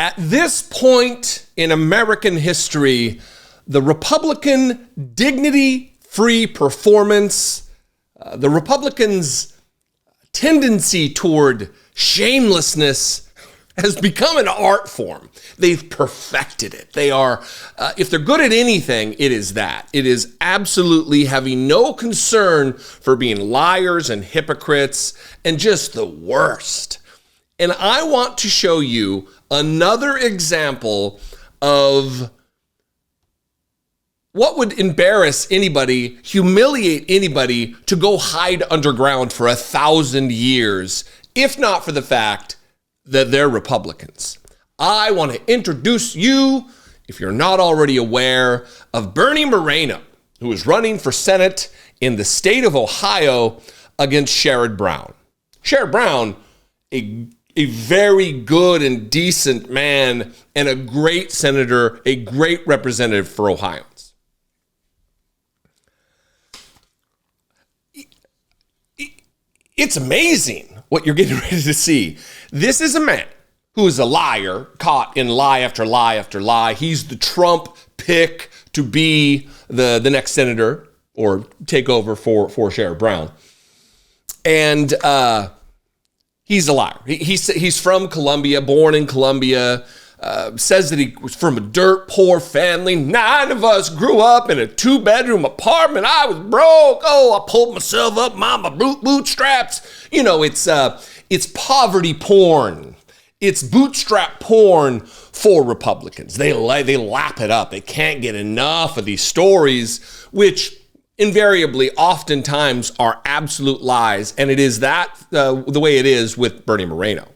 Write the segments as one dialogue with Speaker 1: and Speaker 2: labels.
Speaker 1: At this point in American history, the Republican dignity-free performance, the Republicans' tendency toward shamelessness has become an art form. They've perfected it. They are, if they're good at anything, it is that. It is absolutely having no concern for being liars and hypocrites and just the worst. And I want to show you another example of what would embarrass anybody, humiliate anybody to go hide underground for 1,000 years, if not for the fact that they're Republicans. I want to introduce you, if you're not already aware, of Bernie Moreno, who is running for Senate in the state of Ohio against Sherrod Brown. Sherrod Brown, a very good and decent man and a great senator, a great representative for Ohioans. It's amazing what you're getting ready to see. This is a man who is a liar, caught in lie after lie after lie. He's the Trump pick to be the next senator or take over for Sherrod Brown. And he's a liar. He's from Colombia, born in Colombia, says that he was from a dirt poor family. 9 of us grew up in a 2-bedroom apartment. I was broke. Oh, I pulled myself up by my bootstraps. You know, it's poverty porn. It's bootstrap porn for Republicans. They lap it up. They can't get enough of these stories, which invariably oftentimes are absolute lies. And it is that the way it is with Bernie Moreno.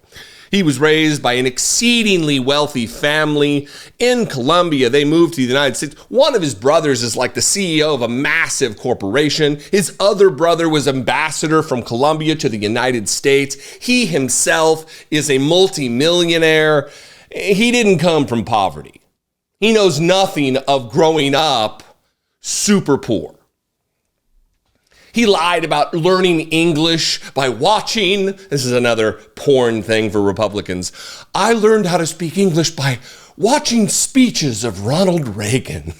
Speaker 1: He was raised by an exceedingly wealthy family in Colombia. They moved to the United States. One of his brothers is like the CEO of a massive corporation. His other brother was ambassador from Colombia to the United States. He himself is a multimillionaire. He didn't come from poverty. He knows nothing of growing up super poor. He lied about learning English by watching. This is another porn thing for Republicans. I learned how to speak English by watching speeches of Ronald Reagan.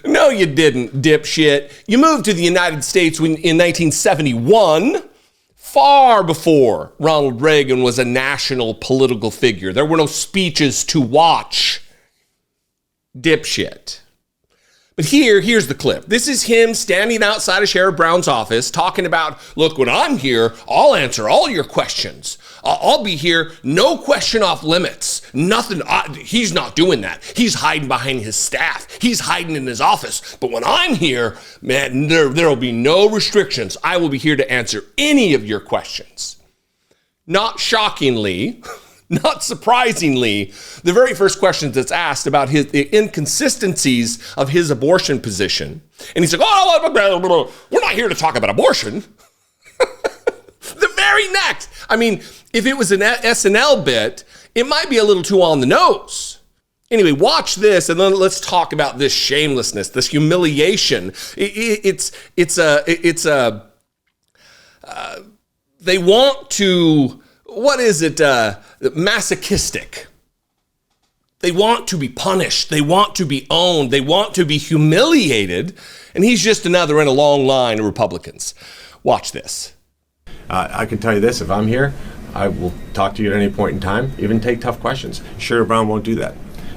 Speaker 1: No, you didn't, dipshit. You moved to the United States in 1971, far before Ronald Reagan was a national political figure. There were no speeches to watch, dipshit. But here's the clip. This is him standing outside of Sherrod Brown's office talking about, look, when I'm here, I'll answer all your questions. I'll be here, no question off limits. Nothing, he's not doing that. He's hiding behind his staff. He's hiding in his office. But when I'm here, man, there will be no restrictions. I will be here to answer any of your questions. Not shockingly, not surprisingly, the very first question that's asked about the inconsistencies of his abortion position. And he's like, oh, we're not here to talk about abortion. The very next. I mean, if it was an SNL bit, it might be a little too on the nose. Anyway, watch this, and then let's talk about this shamelessness, this humiliation. They want to, what is it? Masochistic. They want to be punished. They want to be owned. They want to be humiliated. And he's just another in a long line of Republicans. Watch this.
Speaker 2: I can tell you this, if I'm here, I will talk to you at any point in time, even take tough questions. Sherrod Brown won't do that.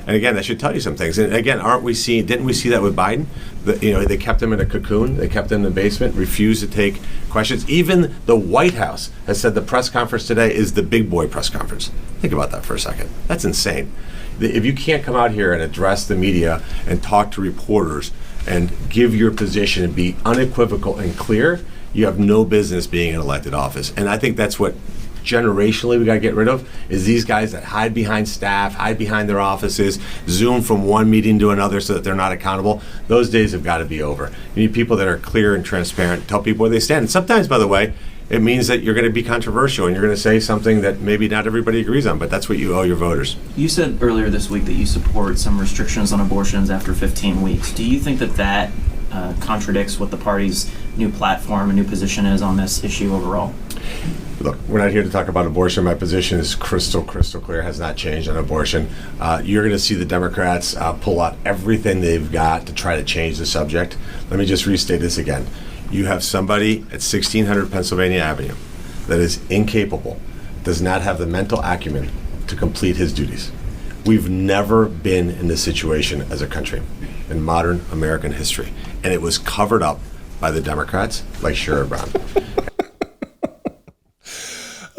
Speaker 2: And again, that should tell you some things. And again, didn't we see that with Biden? They kept him in a cocoon. They kept him in the basement, refused to take questions. Even the White House has said the press conference today is the big boy press conference. Think about that for a second. That's insane. If you can't come out here and address the media and talk to reporters and give your position and be unequivocal and clear, you have no business being in elected office. And I think that's what generationally we got to get rid of, is these guys that hide behind staff, hide behind their offices, Zoom from one meeting to another so that they're not accountable. Those days have got to be over. You need people that are clear and transparent, tell people where they stand. And sometimes, by the way, it means that you're going to be controversial and you're going to say something that maybe not everybody agrees on, but that's what you owe your voters.
Speaker 3: You said earlier this week that you support some restrictions on abortions after 15 weeks. Do you think that contradicts what the party's new platform and new position is on this issue overall?
Speaker 2: Look, we're not here to talk about abortion. My position is crystal clear, has not changed on abortion. You're going to see the Democrats pull out everything they've got to try to change the subject. Let me just restate this again. You have somebody at 1600 Pennsylvania Avenue that is incapable, does not have the mental acumen to complete his duties. We've never been in this situation as a country in modern American history. And it was covered up by the Democrats like Sherrod Brown.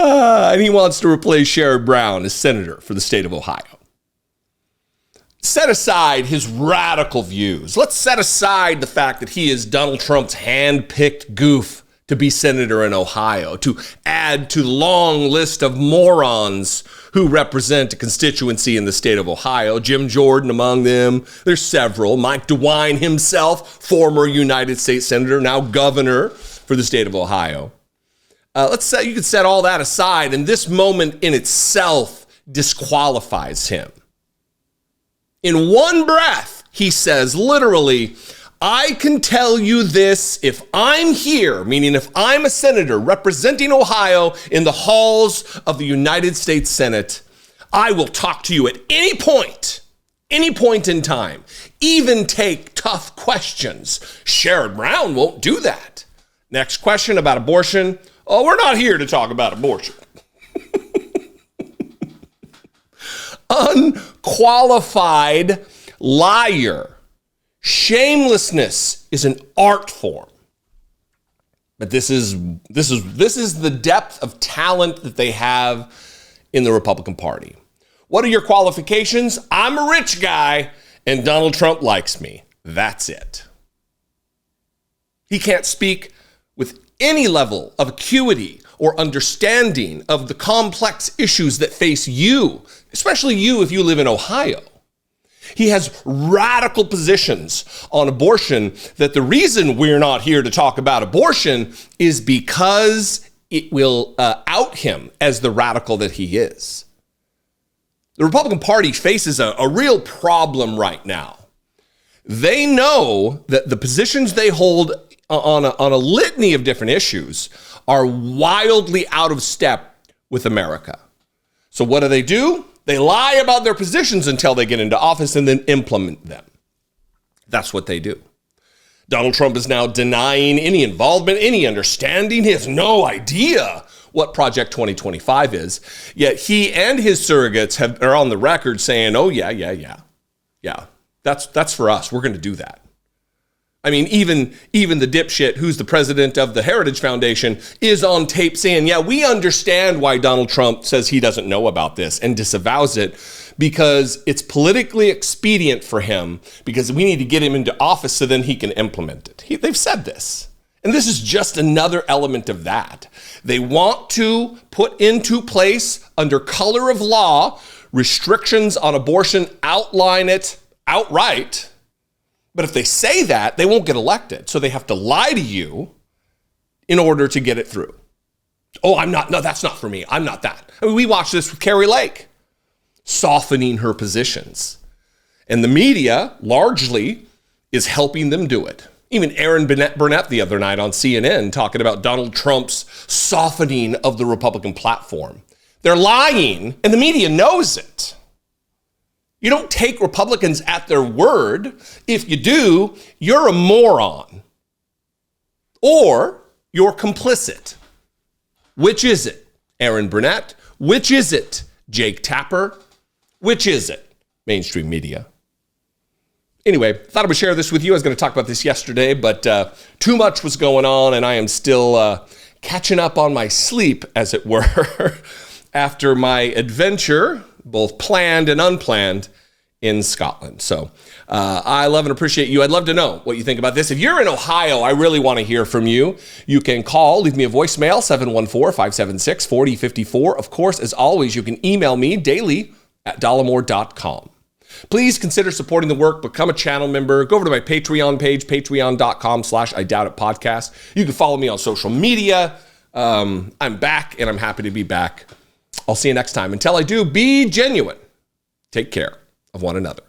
Speaker 1: And he wants to replace Sherrod Brown as senator for the state of Ohio. Set aside his radical views. Let's set aside the fact that he is Donald Trump's hand-picked goof to be senator in Ohio, to add to the long list of morons who represent a constituency in the state of Ohio. Jim Jordan among them. There's several. Mike DeWine himself, former United States senator, now governor for the state of Ohio. Let's say you could set all that aside, and this moment in itself disqualifies him. In one breath, he says, literally, I can tell you this, if I'm here, meaning if I'm a senator representing Ohio in the halls of the United States Senate, I will talk to you at any point in time, even take tough questions. Sherrod Brown won't do that. Next question about abortion. Oh, we're not here to talk about abortion. Unqualified liar. Shamelessness is an art form. But this is the depth of talent that they have in the Republican Party. What are your qualifications? I'm a rich guy and Donald Trump likes me. That's it. He can't speak with any level of acuity or understanding of the complex issues that face you, especially you if you live in Ohio. He has radical positions on abortion that the reason we're not here to talk about abortion is because it will out him as the radical that he is. The Republican Party faces a real problem right now. They know that the positions they hold on a litany of different issues are wildly out of step with America. So what do? They lie about their positions until they get into office and then implement them. That's what they do. Donald Trump is now denying any involvement, any understanding. He has no idea what Project 2025 is. Yet he and his surrogates are on the record saying, oh, yeah. That's for us. We're going to do that. I mean, even the dipshit who's the president of the Heritage Foundation is on tape saying, yeah, we understand why Donald Trump says he doesn't know about this and disavows it because it's politically expedient for him because we need to get him into office so then he can implement it. They've said this. And this is just another element of that. They want to put into place, under color of law, restrictions on abortion, outline it outright. But if they say that, they won't get elected. So they have to lie to you in order to get it through. Oh, no, that's not for me. I'm not that. I mean, we watched this with Carrie Lake, softening her positions. And the media largely is helping them do it. Even Aaron Burnett the other night on CNN talking about Donald Trump's softening of the Republican platform. They're lying, and the media knows it. You don't take Republicans at their word. If you do, you're a moron. Or you're complicit. Which is it? Aaron Burnett? Which is it? Jake Tapper? Which is it? Mainstream media. Anyway, thought I would share this with you. I was going to talk about this yesterday, but too much was going on, and I am still catching up on my sleep, as it were, after my adventure, both planned and unplanned, in Scotland. So I love and appreciate you. I'd love to know what you think about this. If you're in Ohio, I really want to hear from you. You can call, leave me a voicemail, 714-576-4054. Of course, as always, you can email me daily at dollemore.com. Please consider supporting the work, become a channel member, go over to my Patreon page, patreon.com/IDoubtItPodcast. You can follow me on social media. I'm back and I'm happy to be back. I'll see you next time. Until I do, be genuine. Take care of one another.